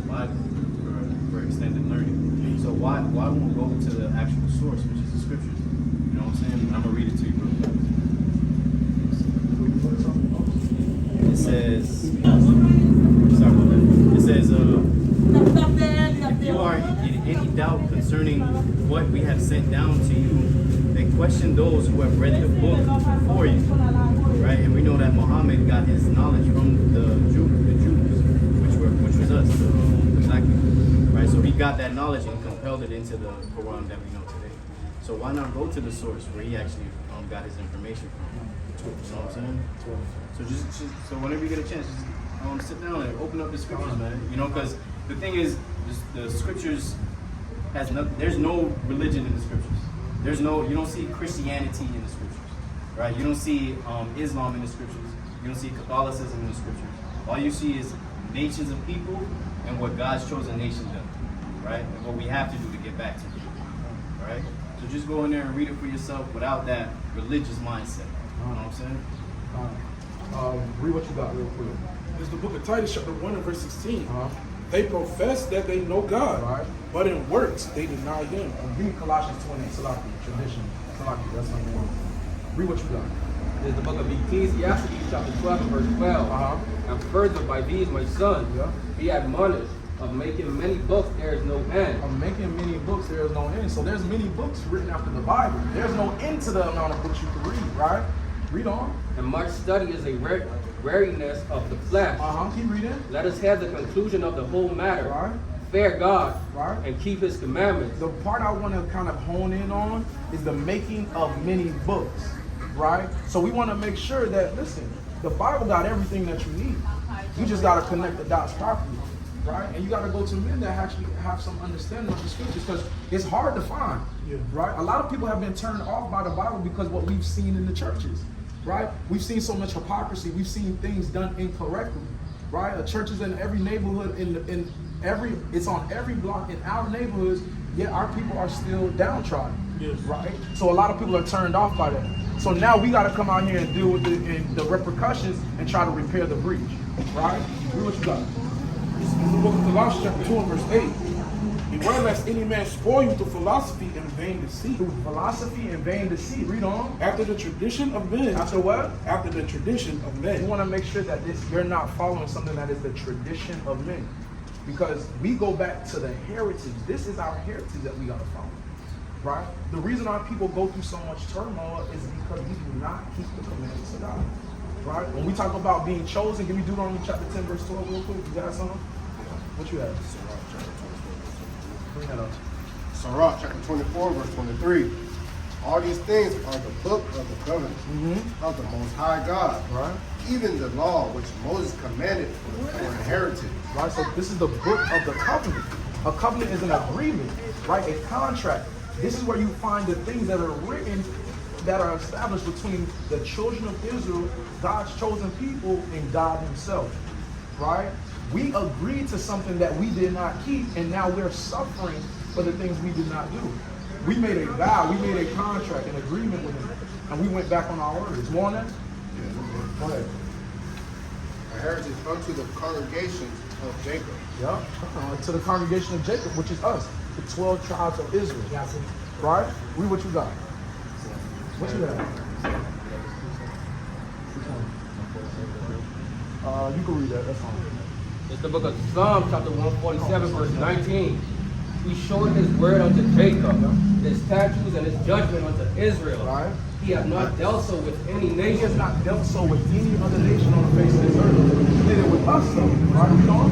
Bible for extended learning. So why won't we go to the actual source, which is the scriptures? You know what I'm saying? I'm gonna read it to you real quick. It says, sorry about that. It says, if you are in any doubt concerning what we have sent down to you, then question those who have read the book before you, right? And we know that Muhammad got his knowledge from the Jews, which was us, the black people, right? So he got that knowledge and compelled it into the Quran that we know today. So why not go to the source where he actually got his information from? You know what I'm saying? So just so whenever you get a chance, just sit down and open up the scriptures, man. You know, because the thing is, the scriptures there's no religion in the scriptures. You don't see Christianity in the scriptures, right? You don't see Islam in the scriptures. You don't see Catholicism in the scriptures. All you see is nations of people and what God's chosen nation does, right? And what we have to do to get back to it, right? So just go in there and read it for yourself without that religious mindset. You know what I'm saying? Read what you got real quick. It's the book of Titus, chapter 1 and verse 16. They profess that they know God, right, but in works they deny Him. Read Colossians 20, Salaki, tradition. Salaki, that's number one. Read what you got. There's the book of Ecclesiastes, chapter 12 and verse 12. And further, by these, my son, be admonished, of making many books there is no end. Of making many books there is no end. So there's many books written after the Bible. There's no end to the amount of books you can read, right? Read on. And much study is a weariness of the flesh. Keep reading. Let us have the conclusion of the whole matter. Right. Fear God, right, and keep His commandments. The part I want to kind of hone in on is the making of many books, right? So we want to make sure that, listen, the Bible got everything that you need. You just got to connect the dots properly, right? And you got to go to men that actually have some understanding of the scriptures, because it's hard to find, right? A lot of people have been turned off by the Bible because what we've seen in the churches, right? We've seen so much hypocrisy. We've seen things done incorrectly, right? Churches in every neighborhood, it's on every block in our neighborhoods, yet our people are still downtrodden, right? So a lot of people are turned off by that. So now we got to come out here and deal with the repercussions and try to repair the breach, right? Read what you got. This is the book of Colossians, chapter 2 and verse 8. Beware lest any man spoil you through philosophy and vain deceit. Through philosophy and vain deceit. Read on. After the tradition of men. After what? After the tradition of men. You want to make sure that you're not following something that is the tradition of men. Because we go back to the heritage. This is our heritage that we got to follow, right? The reason our people go through so much turmoil is because we do not keep the commandments of God, right? When we talk about being chosen, can we do it on chapter 10, verse 12 real quick? You got something? What you have? Bring that up. Sirach, chapter 24, verse 23. All these things are the book of the covenant of the Most High God. Right. Even the law which Moses commanded for inheritance. Right, so this is the book of the covenant. A covenant is an agreement, right? A contract. This is where you find the things that are written, that are established between the children of Israel, God's chosen people, and God Himself, right? We agreed to something that we did not keep, and now we're suffering for the things we did not do. We made a vow, we made a contract, an agreement with Him, and we went back on our words. More on that? Go ahead. A heritage unto the congregation of Jacob. To the congregation of Jacob, which is us, the 12 tribes of Israel. Right? Read what you got. What you got? You can read that, that's fine. It's the book of Psalms, chapter 147, verse 19. He showed His word unto Jacob, His statutes and His judgment unto Israel. Right. He hath not dealt so with any He nation. has not dealt so with any other nation on the face of this earth. He did it with us, though. Right? Read on.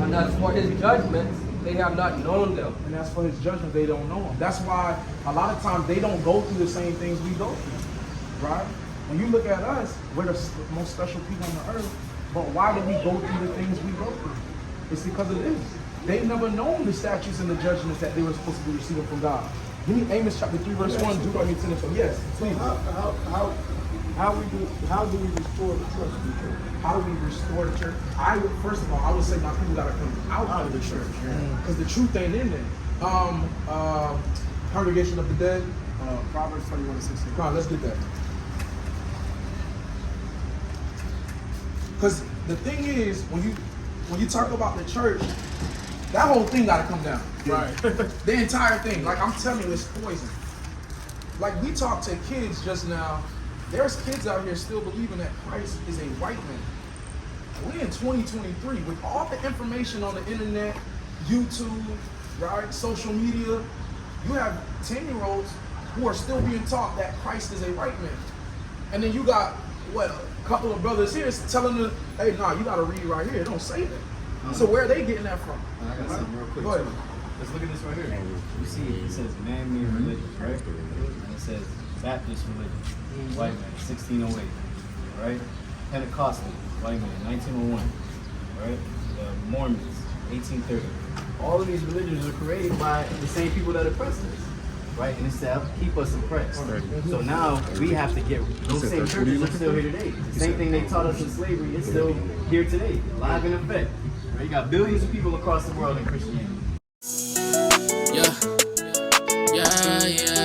And as for His judgments, they have not known them. And as for His judgment, they don't know Him. That's why a lot of times they don't go through the same things we go through. Right? When you look at us, we're the most special people on the earth. But why do we go through the things we go through? It's because of this. They've never known the statutes and the judgments that they were supposed to be receiving from God. Give me Amos chapter 3, verse 1, Deuteronomy 10 and 12. Yes, please. How do we restore the trust in the church? How do we restore the church? First of all, I would say my people gotta come out of the church. Because the truth ain't in there. Congregation of the Dead. Proverbs 21 and 16. Come on, let's get that. Because the thing is, when you when you talk about the church, that whole thing got to come down. Right. The entire thing. Like, I'm telling you, it's poison. Like, we talked to kids just now. There's kids out here still believing that Christ is a white man. We're in 2023 with all the information on the internet, YouTube, right, social media. You have 10-year-olds who are still being taught that Christ is a white man. And then you got, what, a couple of brothers here telling them, hey, nah, you got to read right here. It don't say that. So where are they getting that from? I got something real quick. Go ahead. Let's look at this right here. You see, it says man-made religions, right? And it says Baptist religion, white man, 1608, right? Pentecostal, white man, 1901, right? The Mormons, 1830. All of these religions are created by the same people that oppressed us, right? And it's to help keep us oppressed. So now we have to get, those same churches are still here today. The same thing they taught us in slavery is still here today, live in effect. Right? You got billions of people across the world in Christianity. Yeah, yeah, yeah.